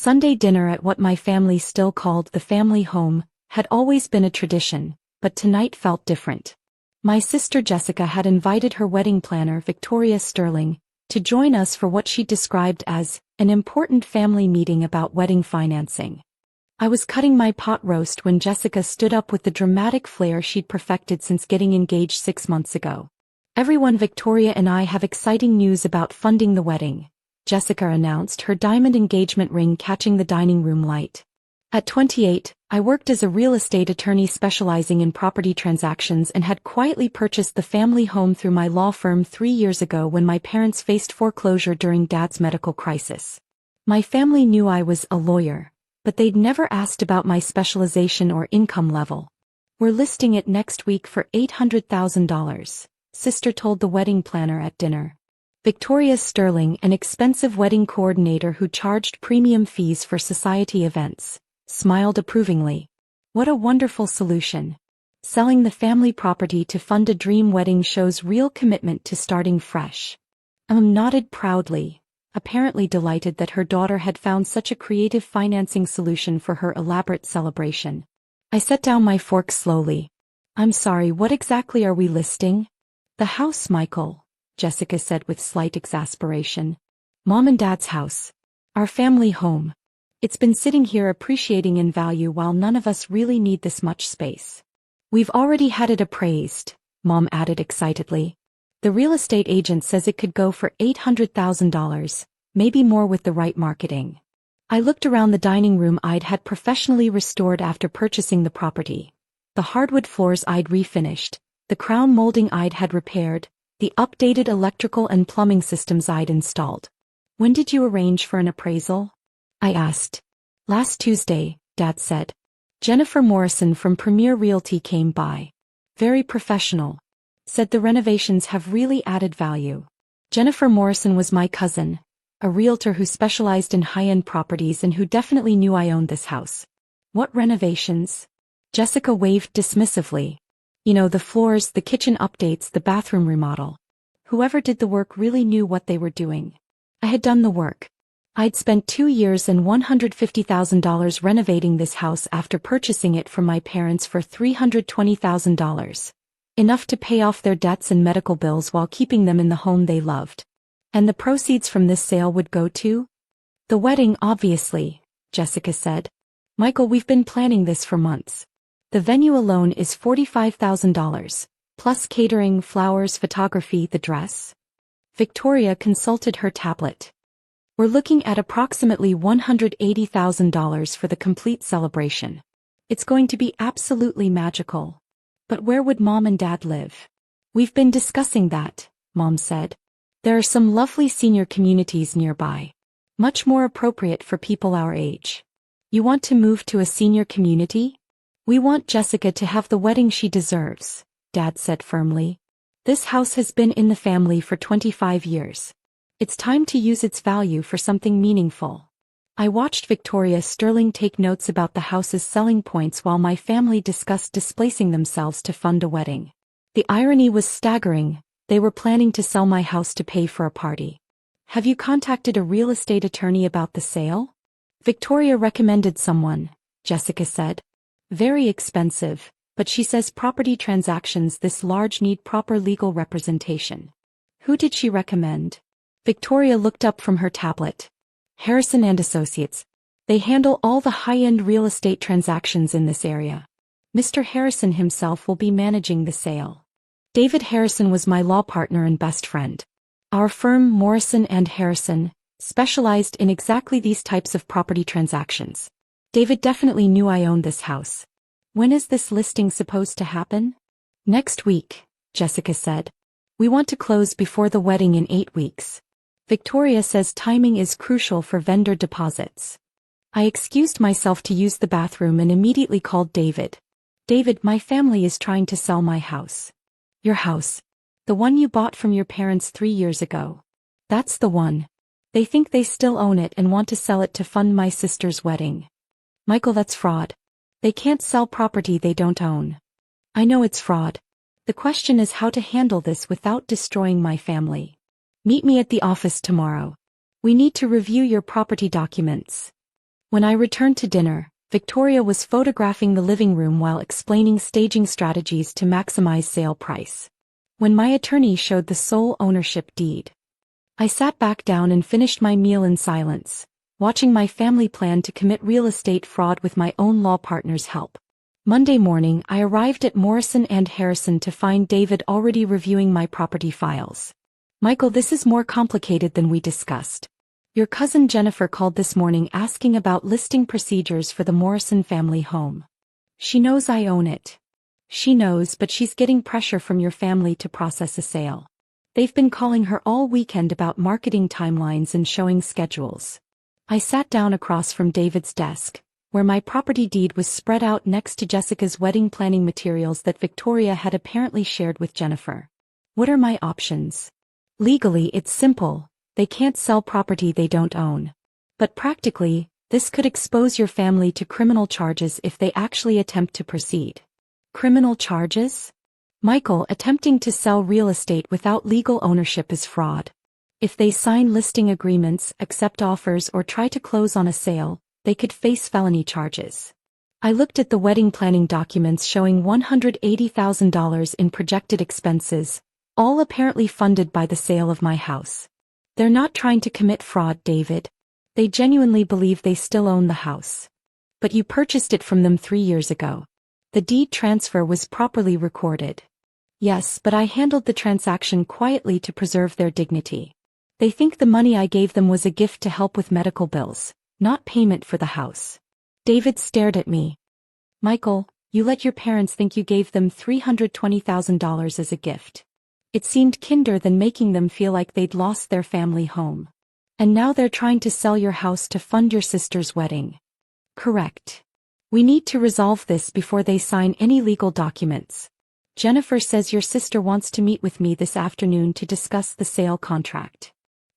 Sunday dinner at what my family still called the family home had always been a tradition, but tonight felt different. My sister Jessica had invited her wedding planner, Victoria Sterling, to join us for what she described as an important family meeting about wedding financing. I was cutting my pot roast when Jessica stood up with the dramatic flair she'd perfected since getting engaged 6 months ago. "Everyone, Victoria and I have exciting news about funding the wedding," Jessica announced, her diamond engagement ring catching the dining room light. At 28, I worked as a real estate attorney specializing in property transactions and had quietly purchased the family home through my law firm 3 years ago when my parents faced foreclosure during Dad's medical crisis. My family knew I was a lawyer, but they'd never asked about my specialization or income level. "We're listing it next week for $800,000, Sister told the wedding planner at dinner. Victoria Sterling, an expensive wedding coordinator who charged premium fees for society events, smiled approvingly. "What a wonderful solution. Selling the family property to fund a dream wedding shows real commitment to starting fresh." Nodded proudly, apparently delighted that her daughter had found such a creative financing solution for her elaborate celebration. I set down my fork slowly. "I'm sorry, what exactly are we listing?" "The house, Michael," Jessica said with slight exasperation. "Mom and Dad's house. Our family home. It's been sitting here appreciating in value while none of us really need this much space." "We've already had it appraised," Mom added excitedly. "The real estate agent says it could go for $800,000, maybe more with the right marketing." I looked around the dining room I'd had professionally restored after purchasing the property. The hardwood floors I'd refinished, the crown molding I'd had repaired, the updated electrical and plumbing systems I'd installed. "When did you arrange for an appraisal?" I asked. "Last Tuesday," Dad said. "Jennifer Morrison from Premier Realty came by. Very professional. Said the renovations have really added value." Jennifer Morrison was my cousin, a realtor who specialized in high-end properties and who definitely knew I owned this house. "What renovations?" Jessica waved dismissively. "You know, the floors, the kitchen updates, the bathroom remodel. Whoever did the work really knew what they were doing." I had done the work. I'd spent 2 years and $150,000 renovating this house after purchasing it from my parents for $320,000. Enough to pay off their debts and medical bills while keeping them in the home they loved. "And the proceeds from this sale would go to?" "The wedding, obviously," Jessica said. "Michael, we've been planning this for months. The venue alone is $45,000, plus catering, flowers, photography, the dress." Victoria consulted her tablet. "We're looking at approximately $180,000 for the complete celebration. It's going to be absolutely magical. But where would Mom and Dad live?" "We've been discussing that," Mom said. "There are some lovely senior communities nearby. Much more appropriate for people our age." "You want to move to a senior community?" "We want Jessica to have the wedding she deserves," Dad said firmly. "This house has been in the family for 25 years. It's time to use its value for something meaningful." I watched Victoria Sterling take notes about the house's selling points while my family discussed displacing themselves to fund a wedding. The irony was staggering. They were planning to sell my house to pay for a party. "Have you contacted a real estate attorney about the sale?" "Victoria recommended someone," Jessica said. "Very expensive, but she says property transactions this large need proper legal representation." "Who did she recommend?" Victoria looked up from her tablet. "Harrison and Associates. They handle all the high-end real estate transactions in this area. Mr. Harrison himself will be managing the sale." David Harrison was my law partner and best friend. Our firm, Morrison and Harrison, specialized in exactly these types of property transactions. David definitely knew I owned this house. "When is this listing supposed to happen?" "Next week," Jessica said. "We want to close before the wedding in 8 weeks. Victoria says timing is crucial for vendor deposits." I excused myself to use the bathroom and immediately called David. "David, my family is trying to sell my house." "Your house? The one you bought from your parents 3 years ago?" "That's the one. They think they still own it and want to sell it to fund my sister's wedding." "Michael, that's fraud. They can't sell property they don't own." "I know it's fraud. The question is how to handle this without destroying my family. Meet me at the office tomorrow. We need to review your property documents." When I returned to dinner, Victoria was photographing the living room while explaining staging strategies to maximize sale price. When my attorney showed the sole ownership deed, I sat back down and finished my meal in silence, watching my family plan to commit real estate fraud with my own law partner's help. Monday morning, I arrived at Morrison and Harrison to find David already reviewing my property files. Michael, this is more complicated than we discussed. Your cousin Jennifer called this morning asking about listing procedures for the Morrison family home. She knows I own it. She knows, but she's getting pressure from your family to process a sale. They've been calling her all weekend about marketing timelines and showing schedules. I sat down across from David's desk, where my property deed was spread out next to Jessica's wedding planning materials that Victoria had apparently shared with Jennifer. What are my options? Legally, it's simple. They can't sell property they don't own. But practically, this could expose your family to criminal charges if they actually attempt to proceed. Criminal charges? Michael, attempting to sell real estate without legal ownership is fraud. If they sign listing agreements, accept offers, or try to close on a sale, they could face felony charges. I looked at the wedding planning documents showing $180,000 in projected expenses, all apparently funded by the sale of my house. They're not trying to commit fraud, David. They genuinely believe they still own the house. But you purchased it from them 3 years ago. The deed transfer was properly recorded. Yes, but I handled the transaction quietly to preserve their dignity. They think the money I gave them was a gift to help with medical bills, not payment for the house. David stared at me. Michael, you let your parents think you gave them $320,000 as a gift. It seemed kinder than making them feel like they'd lost their family home. And now they're trying to sell your house to fund your sister's wedding. Correct. We need to resolve this before they sign any legal documents. Jennifer says your sister wants to meet with me this afternoon to discuss the sale contract.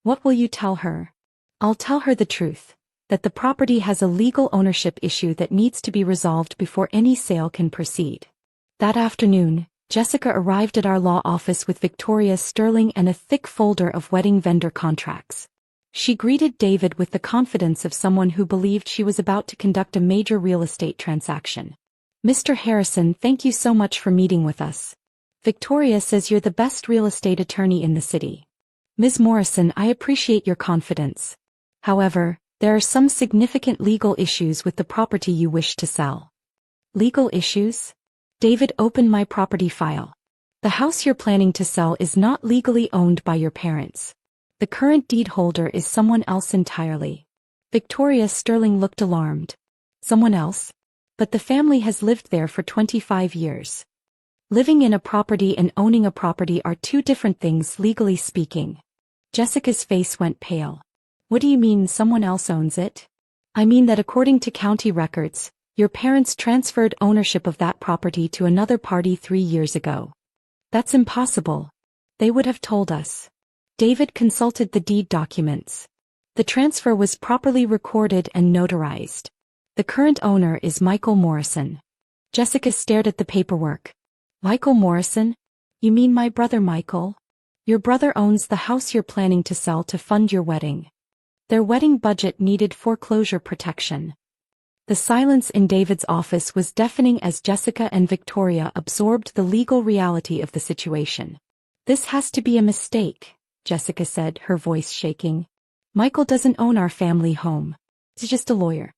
What will you tell her? I'll tell her the truth, that the property has a legal ownership issue that needs to be resolved before any sale can proceed. That afternoon, Jessica arrived at our law office with Victoria Sterling and a thick folder of wedding vendor contracts. She greeted David with the confidence of someone who believed she was about to conduct a major real estate transaction. Mr. Harrison, thank you so much for meeting with us. Victoria says you're the best real estate attorney in the city. Ms. Morrison, I appreciate your confidence. However, there are some significant legal issues with the property you wish to sell. Legal issues? David opened my property file. The house you're planning to sell is not legally owned by your parents. The current deed holder is someone else entirely. Victoria Sterling looked alarmed. Someone else? But the family has lived there for 25 years. Living in a property and owning a property are two different things legally speaking. Jessica's face went pale. What do you mean someone else owns it? I mean that according to county records, your parents transferred ownership of that property to another party 3 years ago. That's impossible. They would have told us. David consulted the deed documents. The transfer was properly recorded and notarized. The current owner is Michael Morrison. Jessica stared at the paperwork. Michael Morrison? You mean my brother Michael? Your brother owns the house you're planning to sell to fund your wedding. Their wedding budget needed foreclosure protection. The silence in David's office was deafening as Jessica and Victoria absorbed the legal reality of the situation. This has to be a mistake, Jessica said, her voice shaking. Michael doesn't own our family home. He's just a lawyer.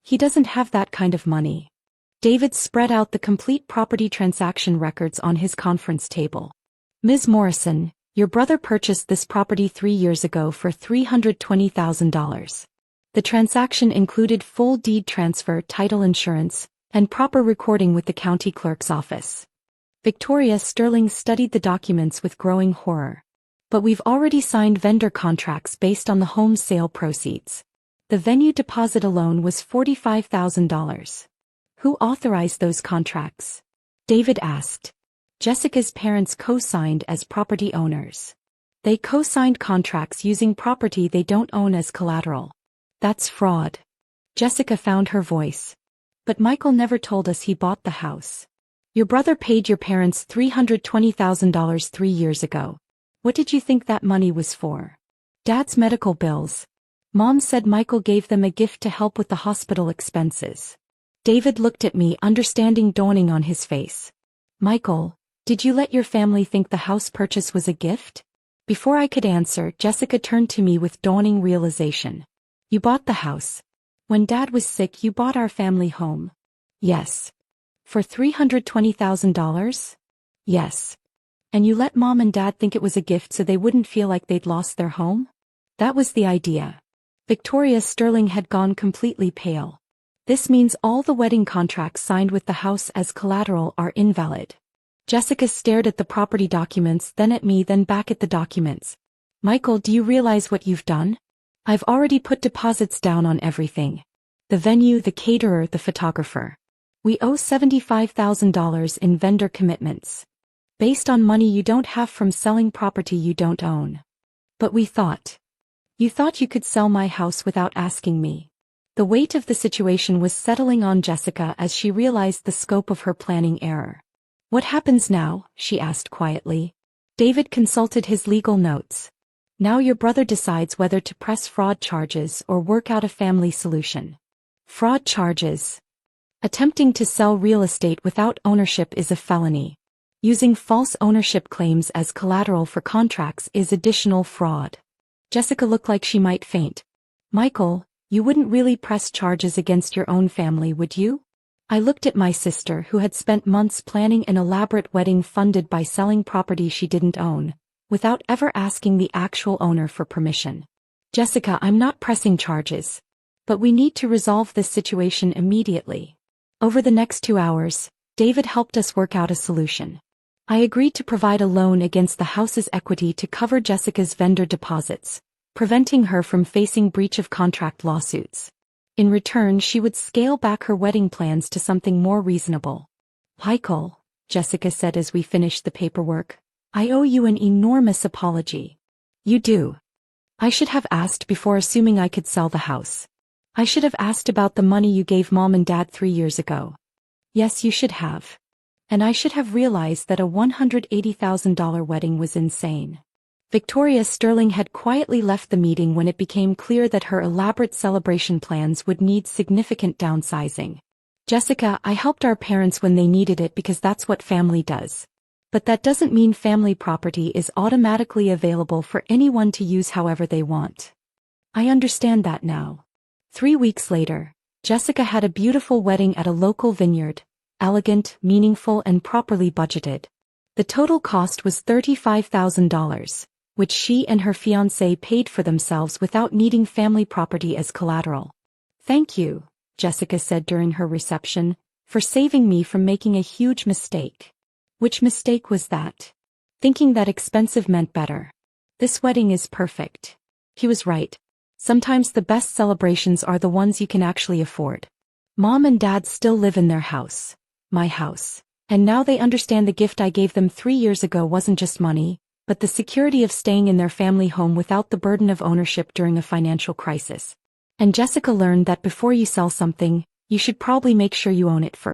He doesn't have that kind of money. David spread out the complete property transaction records on his conference table. Ms. Morrison, your brother purchased this property 3 years ago for $320,000. The transaction included full deed transfer, title insurance, and proper recording with the county clerk's office. Victoria Sterling studied the documents with growing horror. But we've already signed vendor contracts based on the home sale proceeds. The venue deposit alone was $45,000. Who authorized those contracts? David asked. Jessica's parents co-signed as property owners. They co-signed contracts using property they don't own as collateral. That's fraud. Jessica found her voice. But Michael never told us he bought the house. Your brother paid your parents $320,000 3 years ago. What did you think that money was for? Dad's medical bills. Mom said Michael gave them a gift to help with the hospital expenses. David looked at me, understanding dawning on his face. Michael, did you let your family think the house purchase was a gift? Before I could answer, Jessica turned to me with dawning realization. You bought the house. When Dad was sick, you bought our family home. Yes. For $320,000? Yes. And you let Mom and Dad think it was a gift so they wouldn't feel like they'd lost their home? That was the idea. Victoria Sterling had gone completely pale. This means all the wedding contracts signed with the house as collateral are invalid. Jessica stared at the property documents, then at me, then back at the documents. Michael, do you realize what you've done? I've already put deposits down on everything. The venue, the caterer, the photographer. We owe $75,000 in vendor commitments. Based on money you don't have from selling property you don't own. But we thought. You thought you could sell my house without asking me. The weight of the situation was settling on Jessica as she realized the scope of her planning error. What happens now? She asked quietly. David consulted his legal notes. Now your brother decides whether to press fraud charges or work out a family solution. Fraud charges. Attempting to sell real estate without ownership is a felony. Using false ownership claims as collateral for contracts is additional fraud. Jessica looked like she might faint. Michael, you wouldn't really press charges against your own family, would you? I looked at my sister, who had spent months planning an elaborate wedding funded by selling property she didn't own, without ever asking the actual owner for permission. Jessica, I'm not pressing charges. But we need to resolve this situation immediately. Over the next 2 hours, David helped us work out a solution. I agreed to provide a loan against the house's equity to cover Jessica's vendor deposits, preventing her from facing breach of contract lawsuits. In return, she would scale back her wedding plans to something more reasonable. Michael, Jessica said as we finished the paperwork, I owe you an enormous apology. You do. I should have asked before assuming I could sell the house. I should have asked about the money you gave Mom and Dad 3 years ago. Yes, you should have. And I should have realized that a $180,000 wedding was insane. Victoria Sterling had quietly left the meeting when it became clear that her elaborate celebration plans would need significant downsizing. Jessica, I helped our parents when they needed it because that's what family does. But that doesn't mean family property is automatically available for anyone to use however they want. I understand that now. 3 weeks later, Jessica had a beautiful wedding at a local vineyard, elegant, meaningful, and properly budgeted. The total cost was $35,000, which she and her fiancé paid for themselves without needing family property as collateral. Thank you, Jessica said during her reception, for saving me from making a huge mistake. Which mistake was that? Thinking that expensive meant better. This wedding is perfect. He was right. Sometimes the best celebrations are the ones you can actually afford. Mom and Dad still live in their house. My house. And now they understand the gift I gave them 3 years ago wasn't just money, but the security of staying in their family home without the burden of ownership during a financial crisis. And Jessica learned that before you sell something, you should probably make sure you own it first.